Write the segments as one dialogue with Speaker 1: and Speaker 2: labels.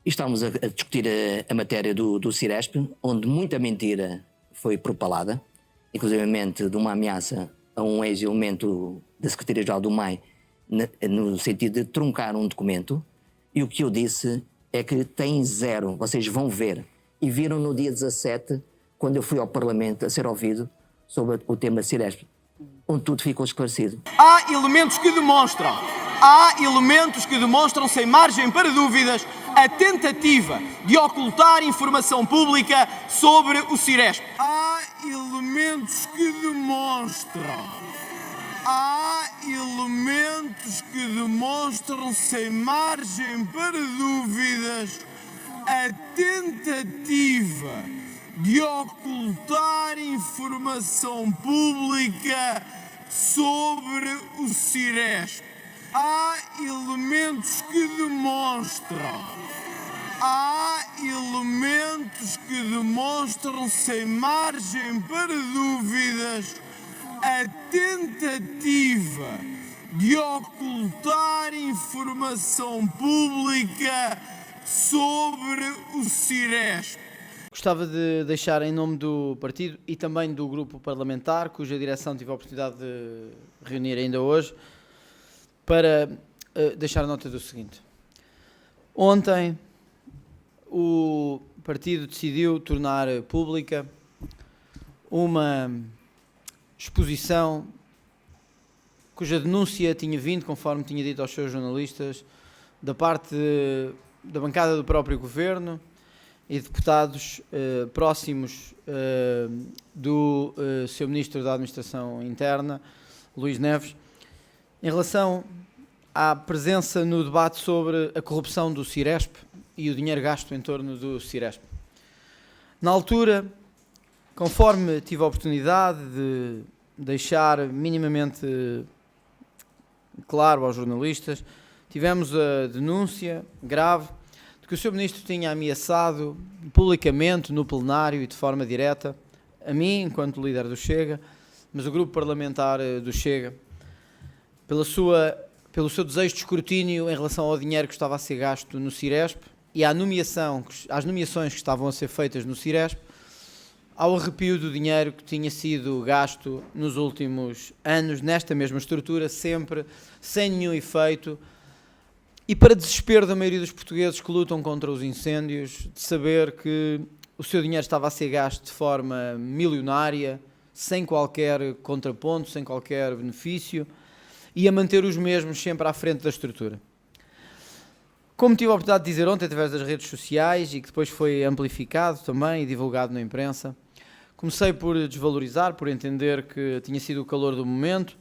Speaker 1: E estamos a discutir a matéria do Ciresp, onde muita mentira foi propalada, inclusivamente de uma ameaça a um ex-elemento da Secretaria-Geral do MAI, no sentido de truncar um documento. E o que eu disse é que tem zero, vocês vão ver. E viram no dia 17, quando eu fui ao Parlamento a ser ouvido sobre o tema Ciresp, onde tudo ficou esclarecido.
Speaker 2: Há elementos que demonstram sem margem para dúvidas a tentativa de ocultar informação pública sobre o Ciresp. Há elementos que demonstram sem margem para dúvidas a tentativa de ocultar informação pública sobre o Ciresp. Há elementos que demonstram sem margem para dúvidas a tentativa de ocultar informação pública sobre o Ciresp.
Speaker 3: Gostava de deixar em nome do partido e também do grupo parlamentar, cuja direção tive a oportunidade de reunir ainda hoje, para deixar nota do seguinte. Ontem o partido decidiu tornar pública uma exposição cuja denúncia tinha vindo, conforme tinha dito aos seus jornalistas, da parte da bancada do próprio governo e deputados próximos do seu Ministro da Administração Interna, Luís Neves, em relação à presença no debate sobre a corrupção do Ciresp e o dinheiro gasto em torno do Ciresp. Na altura, conforme tive a oportunidade de deixar minimamente claro aos jornalistas, tivemos a denúncia grave de que o Sr. Ministro tinha ameaçado publicamente no plenário e de forma direta a mim, enquanto líder do Chega, mas o grupo parlamentar do Chega, pelo seu desejo de escrutínio em relação ao dinheiro que estava a ser gasto no Ciresp e às nomeações que estavam a ser feitas no Ciresp, ao arrepio do dinheiro que tinha sido gasto nos últimos anos, nesta mesma estrutura, sempre sem nenhum efeito, e para desespero da maioria dos portugueses que lutam contra os incêndios, de saber que o seu dinheiro estava a ser gasto de forma milionária, sem qualquer contraponto, sem qualquer benefício, e a manter os mesmos sempre à frente da estrutura. Como tive a oportunidade de dizer ontem, através das redes sociais, e que depois foi amplificado também e divulgado na imprensa, comecei por desvalorizar, por entender que tinha sido o calor do momento,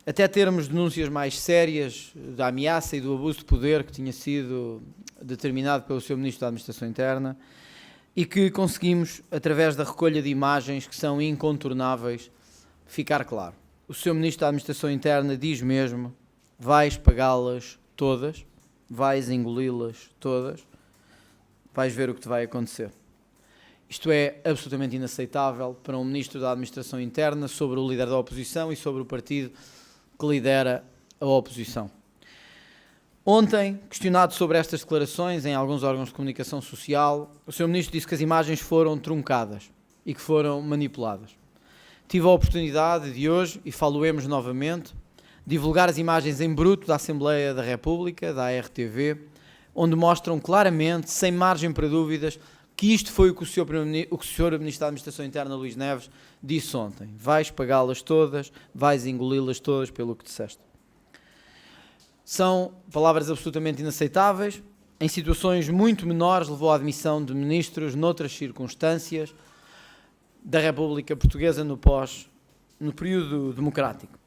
Speaker 3: até termos denúncias mais sérias da ameaça e do abuso de poder que tinha sido determinado pelo Sr. Ministro da Administração Interna e que conseguimos, através da recolha de imagens que são incontornáveis, ficar claro. O Sr. Ministro da Administração Interna diz mesmo: vais pagá-las todas, vais engoli-las todas, vais ver o que te vai acontecer. Isto é absolutamente inaceitável para um Ministro da Administração Interna sobre o líder da oposição e sobre o partido que lidera a oposição. Ontem, questionado sobre estas declarações em alguns órgãos de comunicação social, o Sr. Ministro disse que as imagens foram truncadas e que foram manipuladas. Tive a oportunidade de hoje, e falo-emos novamente, divulgar as imagens em bruto da Assembleia da República, da RTV, onde mostram claramente, sem margem para dúvidas, que isto foi o que o Sr. Ministro da Administração Interna, Luís Neves, disse ontem. Vais pagá-las todas, vais engoli-las todas pelo que disseste. São palavras absolutamente inaceitáveis. Em situações muito menores levou à admissão de ministros noutras circunstâncias da República Portuguesa no período democrático.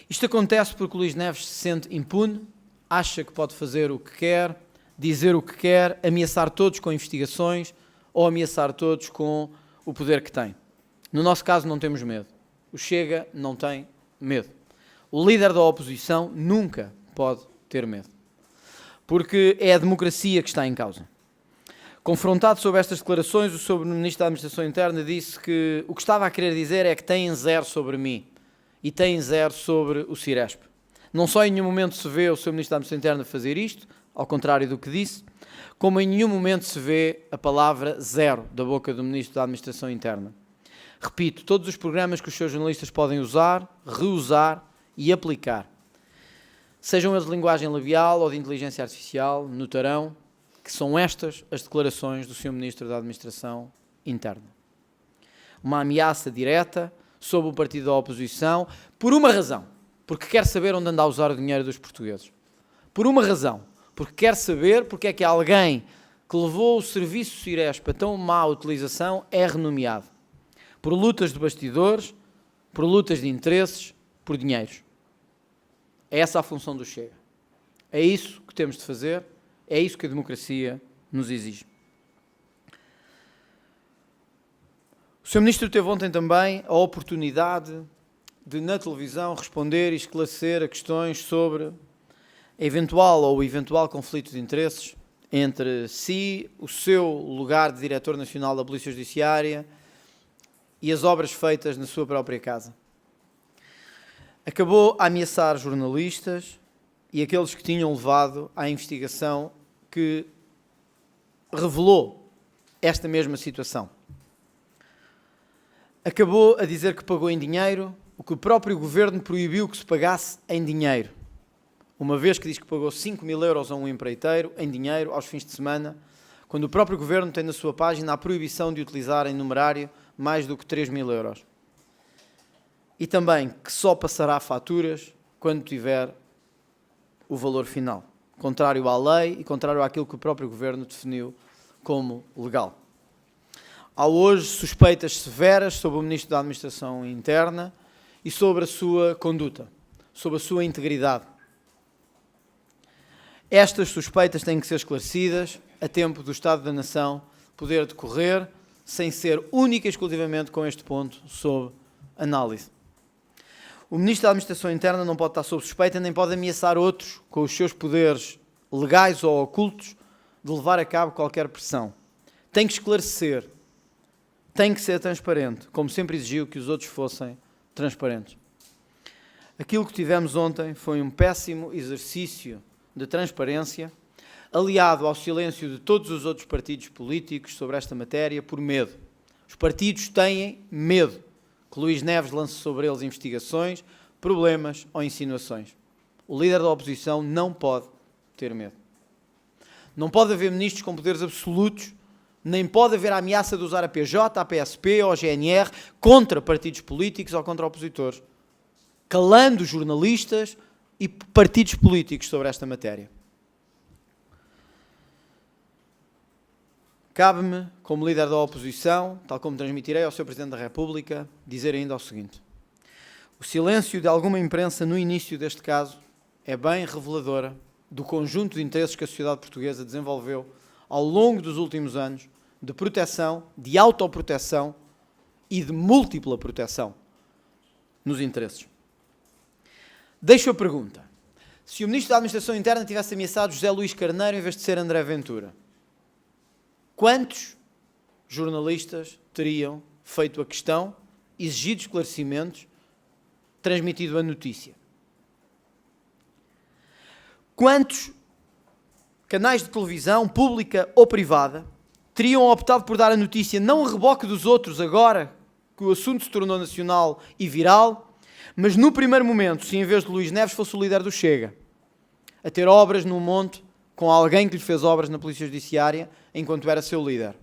Speaker 3: Isto acontece porque o Luís Neves se sente impune, acha que pode fazer o que quer, dizer o que quer, ameaçar todos com investigações ou ameaçar todos com o poder que tem. No nosso caso não temos medo. O Chega não tem medo. O líder da oposição nunca pode ter medo. Porque é a democracia que está em causa. Confrontado sobre estas declarações, o Sr. Ministro da Administração Interna disse que o que estava a querer dizer é que tem zero sobre mim e tem zero sobre o Ciresp. Não só em nenhum momento se vê o Sr. Ministro da Administração Interna fazer isto, ao contrário do que disse, como em nenhum momento se vê a palavra zero da boca do Ministro da Administração Interna. Repito, todos os programas que os seus jornalistas podem usar, reusar e aplicar, sejam eles de linguagem labial ou de inteligência artificial, notarão que são estas as declarações do Sr. Ministro da Administração Interna. Uma ameaça direta sobre o partido da oposição, por uma razão, porque quer saber onde anda a usar o dinheiro dos portugueses. Por uma razão, porque quer saber porque é que alguém que levou o serviço Ciresp a tão má utilização é renomeado. Por lutas de bastidores, por lutas de interesses, por dinheiros. É essa a função do Chega. É isso que temos de fazer, é isso que a democracia nos exige. O Sr. Ministro teve ontem também a oportunidade de, na televisão, responder e esclarecer a questões sobre eventual ou eventual conflito de interesses entre si, o seu lugar de Diretor Nacional da Polícia Judiciária e as obras feitas na sua própria casa. Acabou a ameaçar jornalistas e aqueles que tinham levado à investigação que revelou esta mesma situação. Acabou a dizer que pagou em dinheiro o que o próprio Governo proibiu que se pagasse em dinheiro. Uma vez que diz que pagou 5.000 euros a um empreiteiro em dinheiro aos fins de semana, quando o próprio Governo tem na sua página a proibição de utilizar em numerário mais do que 3.000 euros. E também que só passará faturas quando tiver o valor final, contrário à lei e contrário àquilo que o próprio Governo definiu como legal. Há hoje suspeitas severas sobre o Ministro da Administração Interna e sobre a sua conduta, sobre a sua integridade. Estas suspeitas têm que ser esclarecidas a tempo do Estado da Nação poder decorrer, sem ser única e exclusivamente com este ponto sob análise. O Ministro da Administração Interna não pode estar sob suspeita nem pode ameaçar outros com os seus poderes legais ou ocultos de levar a cabo qualquer pressão. Tem que esclarecer, tem que ser transparente, como sempre exigiu que os outros fossem transparentes. Aquilo que tivemos ontem foi um péssimo exercício de transparência, aliado ao silêncio de todos os outros partidos políticos sobre esta matéria por medo. Os partidos têm medo que Luís Neves lance sobre eles investigações, problemas ou insinuações. O líder da oposição não pode ter medo. Não pode haver ministros com poderes absolutos, nem pode haver a ameaça de usar a PJ, a PSP ou a GNR contra partidos políticos ou contra opositores, calando jornalistas e partidos políticos sobre esta matéria. Cabe-me, como líder da oposição, tal como transmitirei ao Sr. Presidente da República, dizer ainda o seguinte: o silêncio de alguma imprensa no início deste caso é bem reveladora do conjunto de interesses que a sociedade portuguesa desenvolveu ao longo dos últimos anos de proteção, de autoproteção e de múltipla proteção nos interesses. Deixo a pergunta: se o Ministro da Administração Interna tivesse ameaçado José Luís Carneiro em vez de ser André Ventura, quantos jornalistas teriam feito a questão, exigido esclarecimentos, transmitido a notícia? Quantos canais de televisão, pública ou privada, teriam optado por dar a notícia não a reboque dos outros agora que o assunto se tornou nacional e viral, mas no primeiro momento, se em vez de Luís Neves fosse o líder do Chega, a ter obras num monte com alguém que lhe fez obras na Polícia Judiciária enquanto era seu líder?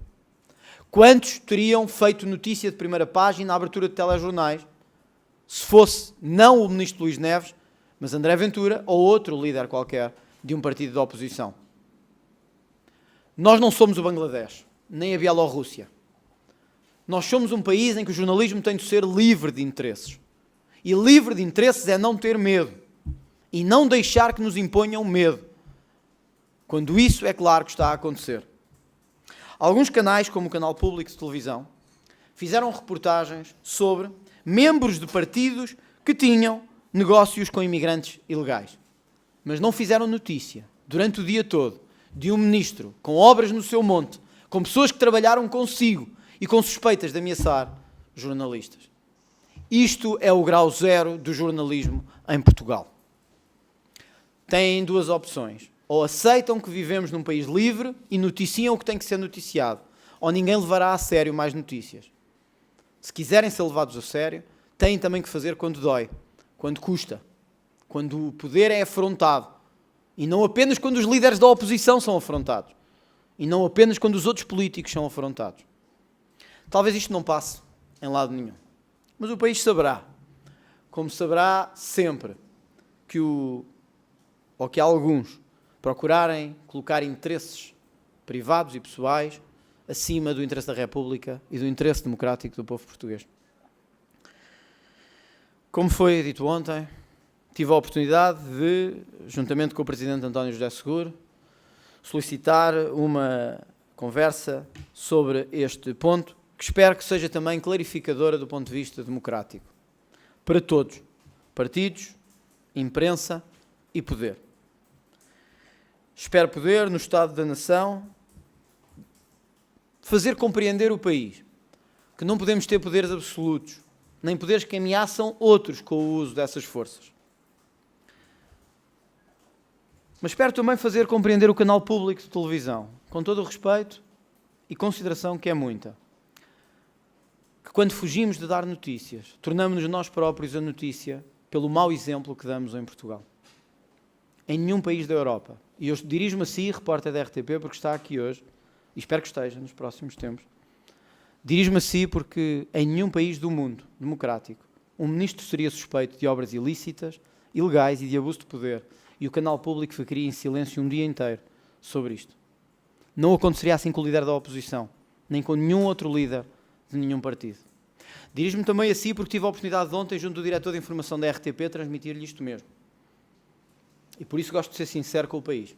Speaker 3: Quantos teriam feito notícia de primeira página na abertura de telejornais se fosse não o ministro Luís Neves, mas André Ventura ou outro líder qualquer de um partido da oposição? Nós não somos o Bangladesh, nem a Bielorrússia. Nós somos um país em que o jornalismo tem de ser livre de interesses. E livre de interesses é não ter medo. E não deixar que nos imponham medo. Quando isso é claro que está a acontecer. Alguns canais, como o Canal Público de Televisão, fizeram reportagens sobre membros de partidos que tinham negócios com imigrantes ilegais. Mas não fizeram notícia, durante o dia todo, de um ministro com obras no seu monte, com pessoas que trabalharam consigo e com suspeitas de ameaçar jornalistas. Isto é o grau zero do jornalismo em Portugal. Têm duas opções. Ou aceitam que vivemos num país livre e noticiam o que tem que ser noticiado, ou ninguém levará a sério mais notícias. Se quiserem ser levados a sério, têm também que fazer quando dói, quando custa, quando o poder é afrontado, e não apenas quando os líderes da oposição são afrontados, e não apenas quando os outros políticos são afrontados. Talvez isto não passe em lado nenhum, mas o país saberá, como saberá sempre, que alguns procurarem colocar interesses privados e pessoais acima do interesse da República e do interesse democrático do povo português. Como foi dito ontem, tive a oportunidade de, juntamente com o Presidente António José Seguro, solicitar uma conversa sobre este ponto, que espero que seja também clarificadora do ponto de vista democrático, para todos, partidos, imprensa e poder. Espero poder, no Estado da Nação, fazer compreender o país que não podemos ter poderes absolutos, nem poderes que ameaçam outros com o uso dessas forças. Mas espero também fazer compreender o canal público de televisão, com todo o respeito e consideração que é muita, que quando fugimos de dar notícias, tornamos-nos nós próprios a notícia pelo mau exemplo que damos em Portugal. Em nenhum país da Europa, e eu dirijo-me a si, repórter da RTP, porque está aqui hoje, e espero que esteja nos próximos tempos, dirijo-me a si porque em nenhum país do mundo democrático um ministro seria suspeito de obras ilícitas, ilegais e de abuso de poder, e o canal público ficaria em silêncio um dia inteiro sobre isto. Não aconteceria assim com o líder da oposição, nem com nenhum outro líder de nenhum partido. Dirijo-me também a si porque tive a oportunidade de ontem, junto do diretor de informação da RTP, transmitir-lhe isto mesmo. E por isso gosto de ser sincero com o país,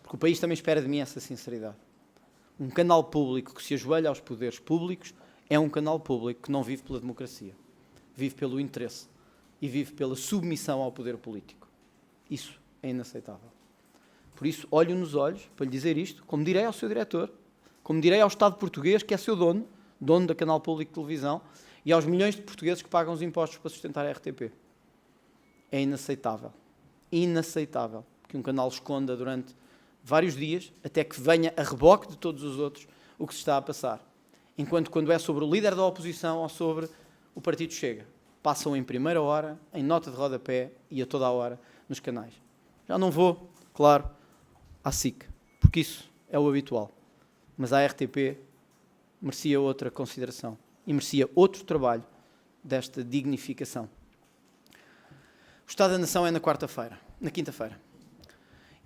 Speaker 3: porque o país também espera de mim essa sinceridade. Um canal público que se ajoelha aos poderes públicos é um canal público que não vive pela democracia, vive pelo interesse e vive pela submissão ao poder político. Isso é inaceitável. Por isso, olho nos olhos para lhe dizer isto, como direi ao seu diretor, como direi ao Estado português, que é seu dono da canal público de televisão, e aos milhões de portugueses que pagam os impostos para sustentar a RTP. É inaceitável. Inaceitável que um canal esconda durante vários dias, até que venha a reboque de todos os outros, o que se está a passar. Enquanto quando é sobre o líder da oposição ou sobre o Partido Chega, passam em primeira hora, em nota de rodapé e a toda a hora nos canais. Já não vou, claro, à SIC, porque isso é o habitual. Mas a RTP merecia outra consideração e merecia outro trabalho desta dignificação. O Estado da Nação é na quinta-feira.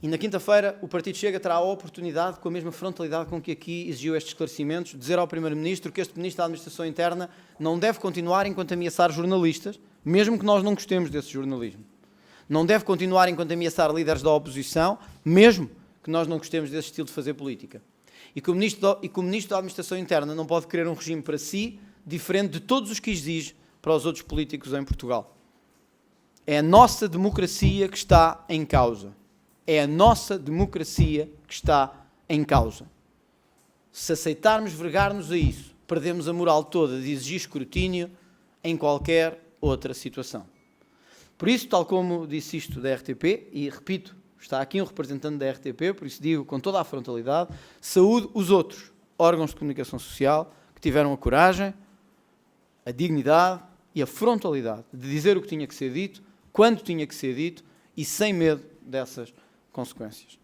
Speaker 3: E na quinta-feira o Partido Chega terá a oportunidade, com a mesma frontalidade com que aqui exigiu estes esclarecimentos, de dizer ao Primeiro-Ministro que este Ministro da Administração Interna não deve continuar enquanto ameaçar jornalistas, mesmo que nós não gostemos desse jornalismo. Não deve continuar enquanto ameaçar líderes da oposição, mesmo que nós não gostemos desse estilo de fazer política. E que o Ministro da Administração Interna não pode querer um regime para si, diferente de todos os que exige para os outros políticos em Portugal. É a nossa democracia que está em causa. É a nossa democracia que está em causa. Se aceitarmos vergar-nos a isso, perdemos a moral toda de exigir escrutínio em qualquer outra situação. Por isso, tal como disse isto da RTP, e repito, está aqui um representante da RTP, por isso digo com toda a frontalidade, saúdo os outros órgãos de comunicação social que tiveram a coragem, a dignidade e a frontalidade de dizer o que tinha que ser dito, quando tinha que ser dito e sem medo dessas consequências.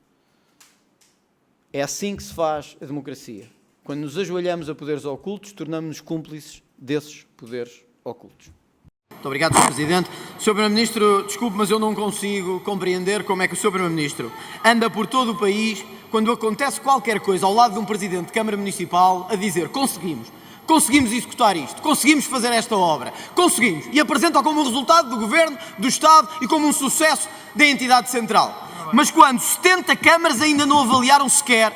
Speaker 3: É assim que se faz a democracia. Quando nos ajoelhamos a poderes ocultos, tornamos-nos cúmplices desses poderes ocultos.
Speaker 2: Muito obrigado, Sr. Presidente. Sr. Primeiro-Ministro, desculpe, mas eu não consigo compreender como é que o Sr. Primeiro-Ministro anda por todo o país, quando acontece qualquer coisa ao lado de um Presidente de Câmara Municipal, a dizer: conseguimos executar isto, conseguimos fazer esta obra, conseguimos, e apresenta-o como um resultado do Governo, do Estado e como um sucesso da entidade central. Mas quando 70 câmaras ainda não avaliaram sequer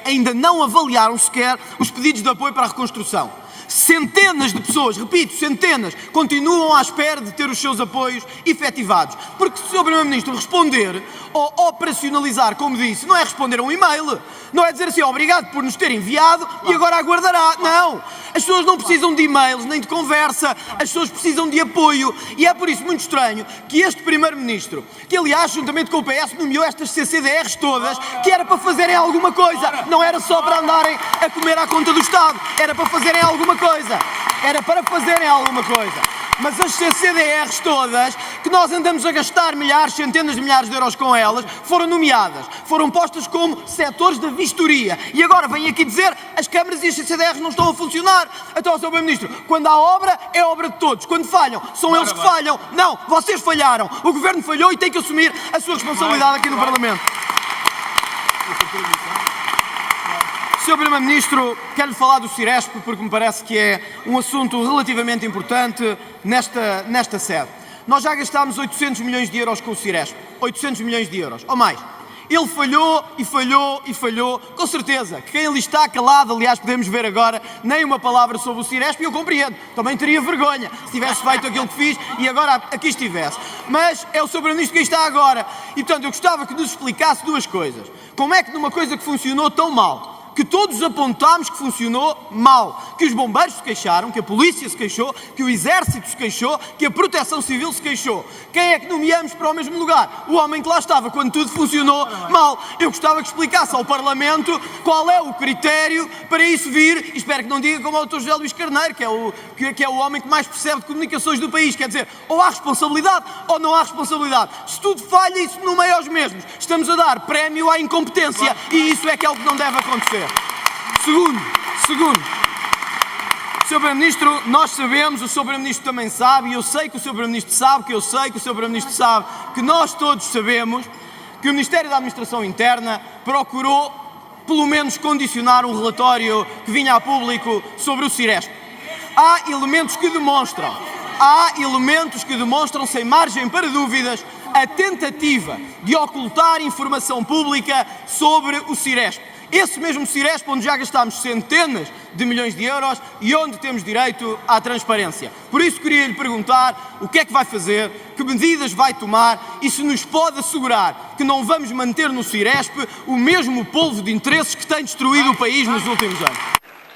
Speaker 2: os pedidos de apoio para a reconstrução. Centenas de pessoas, repito, centenas, continuam à espera de ter os seus apoios efetivados. Porque se o Sr. Primeiro-Ministro responder ou operacionalizar, como disse, não é responder a um e-mail, não é dizer assim: obrigado por nos ter enviado e agora aguardará. Não! As pessoas não precisam de e-mails nem de conversa, as pessoas precisam de apoio. E é por isso muito estranho que este primeiro-ministro, que aliás, juntamente com o PS, nomeou estas CCDRs todas, que era para fazerem alguma coisa, não era só para andarem a comer à conta do Estado, era para fazerem alguma coisa. Era para fazerem alguma coisa. Mas as CCDRs todas, que nós andamos a gastar milhares, centenas de milhares de euros com elas, foram nomeadas, foram postas como setores da vistoria. E agora vêm aqui dizer as câmaras e as CCDRs não estão a funcionar. Então, Sr. Primeiro-Ministro, quando há obra, é obra de todos. Quando falham, são eles que falham. Não, vocês falharam. O Governo falhou e tem que assumir a sua responsabilidade aqui no Parlamento. Sr. Primeiro-Ministro, quero-lhe falar do Ciresp porque me parece que é um assunto relativamente importante nesta sede. Nós já gastámos 800 milhões de euros com o Ciresp. 800 milhões de euros, ou mais. Ele falhou e falhou e falhou. Com certeza que quem ali está calado, aliás, podemos ver agora, nem uma palavra sobre o Ciresp, e eu compreendo. Também teria vergonha se tivesse feito aquilo que fiz e agora aqui estivesse. Mas é o Sr. Primeiro-Ministro que aí está agora. E, portanto, eu gostava que nos explicasse duas coisas. Como é que numa coisa que funcionou tão mal, que todos apontámos que funcionou mal, que os bombeiros se queixaram, que a polícia se queixou, que o exército se queixou, que a proteção civil se queixou. Quem é que nomeamos para o mesmo lugar? O homem que lá estava quando tudo funcionou mal. Eu gostava que explicasse ao Parlamento qual é o critério para isso vir, e espero que não diga como o Dr. José Luís Carneiro, que é o homem que mais percebe de comunicações do país. Quer dizer, ou há responsabilidade ou não há responsabilidade. Se tudo falha, isso no meio aos mesmos. Estamos a dar prémio à incompetência e isso é que é o que não deve acontecer. Segundo, Sr. Primeiro-Ministro, nós sabemos, o Sr. Primeiro-Ministro também sabe, e eu sei que o Sr. Primeiro-Ministro sabe, que eu sei que o Sr. Primeiro-Ministro sabe, que nós todos sabemos que o Ministério da Administração Interna procurou, pelo menos, condicionar um relatório que vinha a público sobre o Ciresp. Há elementos que demonstram, sem margem para dúvidas, a tentativa de ocultar informação pública sobre o Ciresp. Esse mesmo Ciresp onde já gastámos centenas de milhões de euros e onde temos direito à transparência. Por isso queria lhe perguntar o que é que vai fazer, que medidas vai tomar e se nos pode assegurar que não vamos manter no Ciresp o mesmo polvo de interesses que tem destruído o país nos últimos anos.